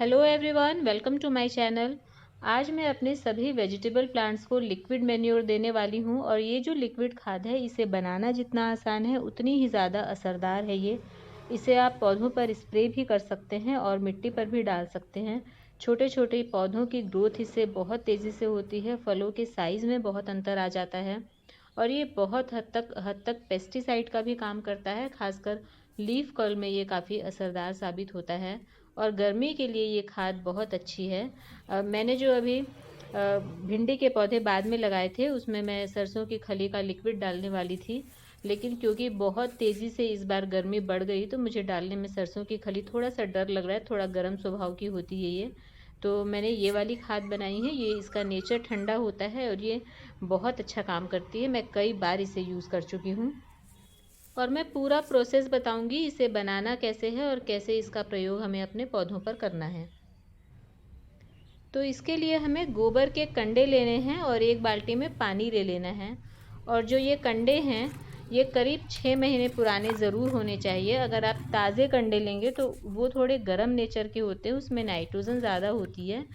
Hello everyone, welcome to my channel. आज मैं अपने सभी वेजिटेबल प्लांट्स को लिक्विड मैन्योर देने वाली हूं और ये जो लिक्विड खाद है इसे बनाना जितना आसान है उतनी ही ज़्यादा असरदार है ये। इसे आप पौधों पर स्प्रे भी कर सकते हैं और मिट्टी पर भी डाल सकते हैं। छोटे छोटे पौधों की ग्रोथ इससे बहुत तेज़ी से होती है, फलों के साइज़ में बहुत अंतर आ जाता है और ये बहुत हद तक पेस्टिसाइड का भी काम करता है। खासकर लीफ कर्ल में ये काफ़ी असरदार साबित होता है और गर्मी के लिए ये खाद बहुत अच्छी है। मैंने जो अभी भिंडी के पौधे बाद में लगाए थे उसमें मैं सरसों की खली का लिक्विड डालने वाली थी, लेकिन क्योंकि बहुत तेज़ी से इस बार गर्मी बढ़ गई तो मुझे डालने में सरसों की खली थोड़ा सा डर लग रहा है। थोड़ा गर्म स्वभाव की होती है ये, तो मैंने ये वाली खाद बनाई है। ये इसका नेचर ठंडा होता है और ये बहुत अच्छा काम करती है। मैं कई बार इसे यूज़ कर चुकी हूँ और मैं पूरा प्रोसेस बताऊंगी इसे बनाना कैसे है और कैसे इसका प्रयोग हमें अपने पौधों पर करना है। तो इसके लिए हमें गोबर के कंडे लेने हैं और एक बाल्टी में पानी ले लेना है। और जो ये कंडे हैं ये करीब 6 महीने पुराने ज़रूर होने चाहिए। अगर आप ताज़े कंडे लेंगे तो वो थोड़े गर्म नेचर के होते हैं, उसमें नाइट्रोजन ज़्यादा होती है,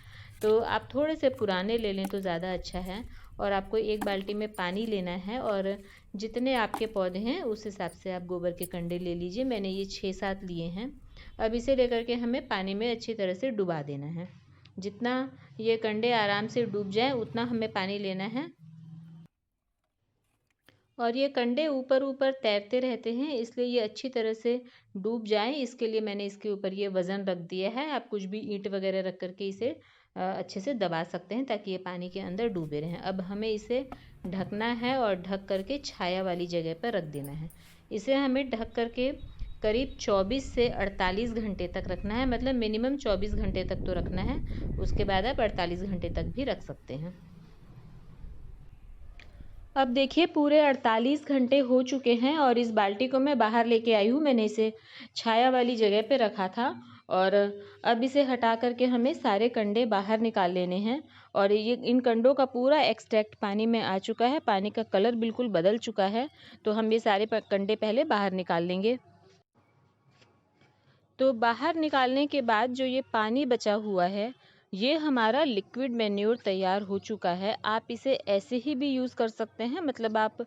तो आप थोड़े से पुराने ले लें तो ज़्यादा अच्छा है। और आपको एक बाल्टी में पानी लेना है और जितने आपके पौधे हैं उस हिसाब से आप गोबर के कंडे ले लीजिए। मैंने ये 6-7 लिए हैं। अब इसे लेकर के हमें पानी में अच्छी तरह से डुबा देना है। जितना ये कंडे आराम से डूब जाए उतना हमें पानी लेना है। और ये कंडे ऊपर ऊपर तैरते रहते हैं, इसलिए ये अच्छी तरह से डूब जाएं, इसके लिए मैंने इसके ऊपर ये वज़न रख दिया है। आप कुछ भी ईंट वगैरह रख करके इसे अच्छे से दबा सकते हैं ताकि ये पानी के अंदर डूबे रहें। अब हमें इसे ढकना है और ढक करके छाया वाली जगह पर रख देना है। इसे हमें ढक करके करीब 24 से 48 घंटे तक रखना है, मतलब मिनिमम 24 घंटे तक तो रखना है। उसके बाद आप 48 घंटे तक भी रख सकते हैं। अब देखिए पूरे 48 घंटे हो चुके हैं और इस बाल्टी को मैं बाहर लेके आई हूँ। मैंने इसे छाया वाली जगह पे रखा था और अब इसे हटा करके हमें सारे कंडे बाहर निकाल लेने हैं। और ये इन कंडों का पूरा एक्सट्रैक्ट पानी में आ चुका है, पानी का कलर बिल्कुल बदल चुका है, तो हम ये सारे कंडे पहले बाहर निकाल लेंगे। तो बाहर निकालने के बाद जो ये पानी बचा हुआ है ये हमारा लिक्विड मैन्योर तैयार हो चुका है। आप इसे ऐसे ही भी यूज़ कर सकते हैं, मतलब आप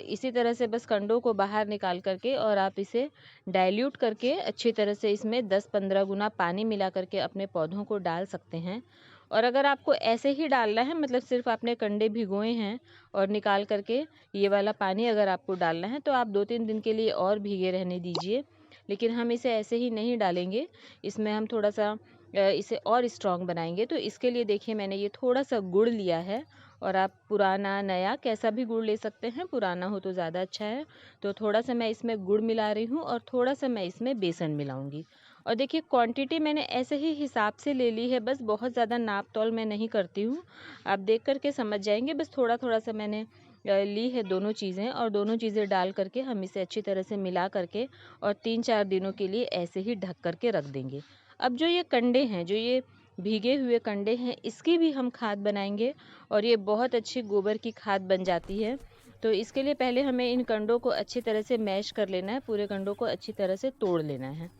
इसी तरह से बस कंडों को बाहर निकाल करके और आप इसे डाइल्यूट करके अच्छी तरह से इसमें 10-15 गुना पानी मिला करके अपने पौधों को डाल सकते हैं। और अगर आपको ऐसे ही डालना है, मतलब सिर्फ आपने कंडे भिगोए हैं और निकाल करके ये वाला पानी अगर आपको डालना है तो आप 2-3 दिन के लिए और भीगे रहने दीजिए। लेकिन हम इसे ऐसे ही नहीं डालेंगे, इसमें हम थोड़ा सा इसे और स्ट्रॉन्ग बनाएंगे। तो इसके लिए देखिए मैंने ये थोड़ा सा गुड़ लिया है और आप पुराना नया कैसा भी गुड़ ले सकते हैं, पुराना हो तो ज़्यादा अच्छा है। तो थोड़ा सा मैं इसमें गुड़ मिला रही हूँ और थोड़ा सा मैं इसमें बेसन मिलाऊंगी। और देखिए क्वांटिटी मैंने ऐसे ही हिसाब से ले ली है, बस बहुत ज़्यादा नाप तोल मैं नहीं करती हूँ। आप देख करके समझ जाएंगे, बस थोड़ा थोड़ा सा मैंने ली है दोनों चीज़ें। और दोनों चीज़ें डाल करके हम इसे अच्छी तरह से मिला करके और 3-4 दिनों के लिए ऐसे ही ढक करके रख देंगे। अब जो ये कंडे हैं, जो ये भीगे हुए कंडे हैं, इसकी भी हम खाद बनाएंगे और ये बहुत अच्छी गोबर की खाद बन जाती है। तो इसके लिए पहले हमें इन कंडों को अच्छी तरह से मैश कर लेना है, पूरे कंडों को अच्छी तरह से तोड़ लेना है।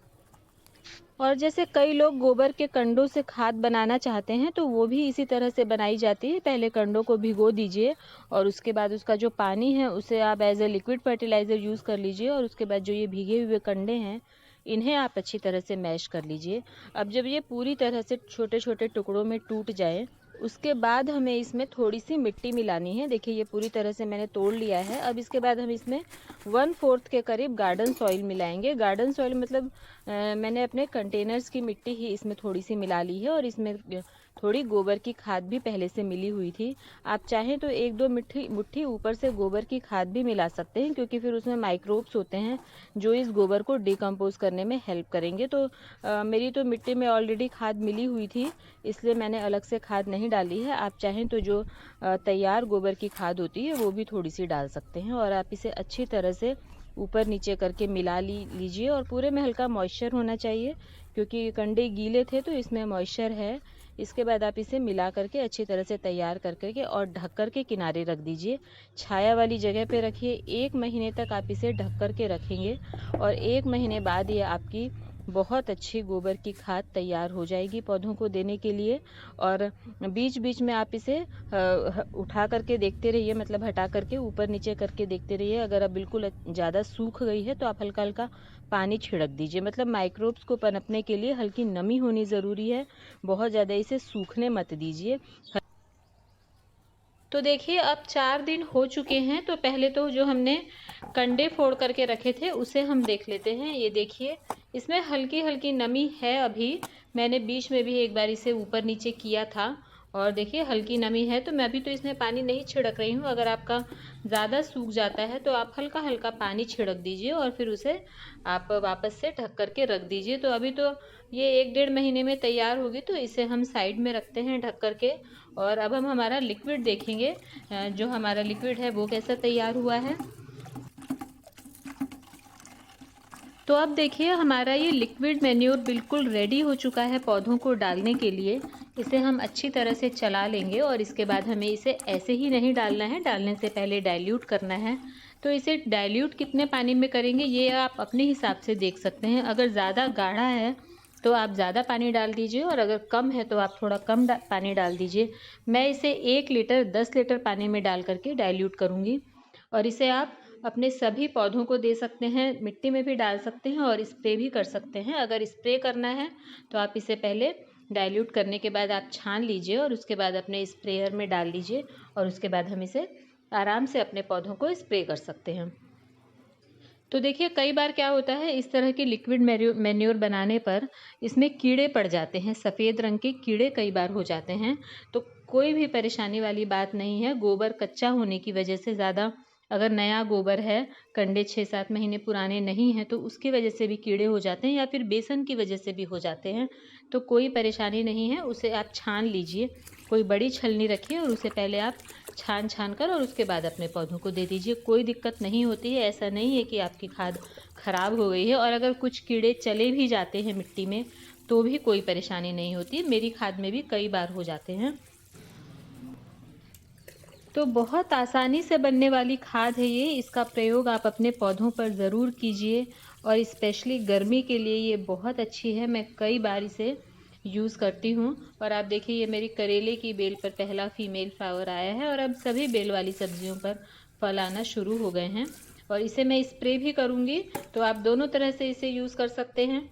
और जैसे कई लोग गोबर के कंडों से खाद बनाना चाहते हैं तो वो भी इसी तरह से बनाई जाती है। पहले कंडों को भिगो दीजिए और उसके बाद उसका जो पानी है उसे आप as a liquid fertiliser use कर लीजिए और उसके बाद जो ये भीगे हुए कंडे हैं इन्हें आप अच्छी तरह से मैश कर लीजिए। अब जब ये पूरी तरह से छोटे छोटे टुकड़ों में टूट जाए उसके बाद हमें इसमें थोड़ी सी मिट्टी मिलानी है। देखिए ये पूरी तरह से मैंने तोड़ लिया है। अब इसके बाद हम इसमें 1/4 के करीब गार्डन सॉइल मिलाएंगे। गार्डन सॉइल मतलब मैंने अपने कंटेनर्स की मिट्टी ही इसमें थोड़ी सी मिला ली है और इसमें थोड़ी गोबर की खाद भी पहले से मिली हुई थी। आप चाहें तो 1-2 मुट्ठी ऊपर से गोबर की खाद भी मिला सकते हैं, क्योंकि फिर उसमें माइक्रोब्स होते हैं जो इस गोबर को डिकम्पोज करने में हेल्प करेंगे। तो मेरी तो मिट्टी में ऑलरेडी खाद मिली हुई थी, इसलिए मैंने अलग से खाद नहीं डाली है। आप चाहें तो जो तैयार गोबर की खाद होती है वो भी थोड़ी सी डाल सकते हैं और आप इसे अच्छी तरह से ऊपर नीचे करके मिला लीजिए। और पूरे में हल्का मॉइस्चर होना चाहिए, क्योंकि कंडे गीले थे तो इसमें मॉइस्चर है। इसके बाद आप इसे मिला करके अच्छी तरह से तैयार कर करके और ढक कर के किनारे रख दीजिए। छाया वाली जगह पे रखिए। 1 महीने तक आप इसे ढक कर के रखेंगे और 1 महीने बाद ये आपकी बहुत अच्छी गोबर की खाद तैयार हो जाएगी पौधों को देने के लिए। और बीच बीच में आप इसे उठा करके देखते रहिए, मतलब हटा करके ऊपर नीचे करके देखते रहिए। अगर अब बिल्कुल ज़्यादा सूख गई है तो आप हल्का हल्का पानी छिड़क दीजिए, मतलब माइक्रोब्स को पनपने के लिए हल्की नमी होनी ज़रूरी है, बहुत ज़्यादा इसे सूखने मत दीजिए। तो देखिए अब 4 दिन हो चुके हैं, तो पहले तो जो हमने कंडे फोड़ करके रखे थे उसे हम देख लेते हैं। ये देखिए इसमें हल्की हल्की नमी है अभी, मैंने बीच में भी एक बार इसे ऊपर नीचे किया था और देखिए हल्की नमी है। तो मैं अभी तो इसमें पानी नहीं छिड़क रही हूँ, अगर आपका ज़्यादा सूख जाता है तो आप हल्का हल्का पानी छिड़क दीजिए और फिर उसे आप वापस से ढक करके रख दीजिए। तो अभी तो ये 1-1.5 महीने में तैयार होगी, तो इसे हम साइड में रखते हैं ढक करके। और अब हम हमारा लिक्विड देखेंगे, जो हमारा लिक्विड है वो कैसा तैयार हुआ है। तो अब देखिए हमारा ये लिक्विड मैन्योर बिल्कुल रेडी हो चुका है पौधों को डालने के लिए। इसे हम अच्छी तरह से चला लेंगे और इसके बाद हमें इसे ऐसे ही नहीं डालना है, डालने से पहले डाइल्यूट करना है। तो इसे डाइल्यूट कितने पानी में करेंगे ये आप अपने हिसाब से देख सकते हैं। अगर ज़्यादा गाढ़ा है तो आप ज़्यादा पानी डाल दीजिए और अगर कम है तो आप थोड़ा कम पानी डाल दीजिए। मैं इसे 1 लीटर 10 लीटर पानी में डाल करके डाइल्यूट करूँगी। और इसे आप अपने सभी पौधों को दे सकते हैं, मिट्टी में भी डाल सकते हैं और स्प्रे भी कर सकते हैं। अगर स्प्रे करना है तो आप इसे पहले डाइल्यूट करने के बाद आप छान लीजिए और उसके बाद अपने स्प्रेयर में डाल लीजिए और उसके बाद हम इसे आराम से अपने पौधों को स्प्रे कर सकते हैं। तो देखिए कई बार क्या होता है, इस तरह के लिक्विड मैन्योर बनाने पर इसमें कीड़े पड़ जाते हैं, सफ़ेद रंग के कीड़े कई बार हो जाते हैं। तो कोई भी परेशानी वाली बात नहीं है, गोबर कच्चा होने की वजह से ज़्यादा, अगर नया गोबर है, कंडे 6-7 महीने पुराने नहीं हैं तो उसकी वजह से भी कीड़े हो जाते हैं या फिर बेसन की वजह से भी हो जाते हैं। तो कोई परेशानी नहीं है, उसे आप छान लीजिए, कोई बड़ी छलनी रखिए और उसे पहले आप छान कर और उसके बाद अपने पौधों को दे दीजिए। कोई दिक्कत नहीं होती है, ऐसा नहीं है कि आपकी खाद खराब हो गई है। और अगर कुछ कीड़े चले भी जाते हैं मिट्टी में तो भी कोई परेशानी नहीं होती, मेरी खाद में भी कई बार हो जाते हैं। तो बहुत आसानी से बनने वाली खाद है ये, इसका प्रयोग आप अपने पौधों पर ज़रूर कीजिए और स्पेशली गर्मी के लिए ये बहुत अच्छी है। मैं कई बार इसे यूज़ करती हूँ। और आप देखिए ये मेरी करेले की बेल पर पहला फीमेल फ्लावर आया है और अब सभी बेल वाली सब्जियों पर फल आना शुरू हो गए हैं। और इसे मैं स्प्रे भी करूँगी, तो आप दोनों तरह से इसे यूज़ कर सकते हैं।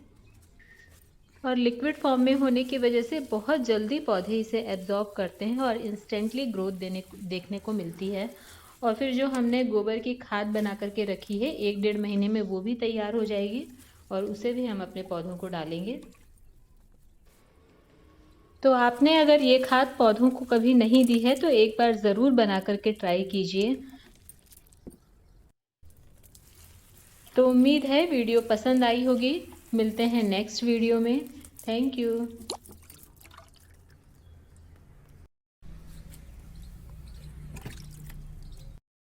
और लिक्विड फॉर्म में होने की वजह से बहुत जल्दी पौधे इसे एब्जॉर्ब करते हैं और इंस्टेंटली ग्रोथ देखने को मिलती है। और फिर जो हमने गोबर की खाद बना करके रखी है 1-1.5 महीने में वो भी तैयार हो जाएगी और उसे भी हम अपने पौधों को डालेंगे। तो आपने अगर ये खाद पौधों को कभी नहीं दी है तो एक बार ज़रूर बना करके ट्राई कीजिए। तो उम्मीद है वीडियो पसंद आई होगी। मिलते हैं नेक्स्ट वीडियो में। Thank you.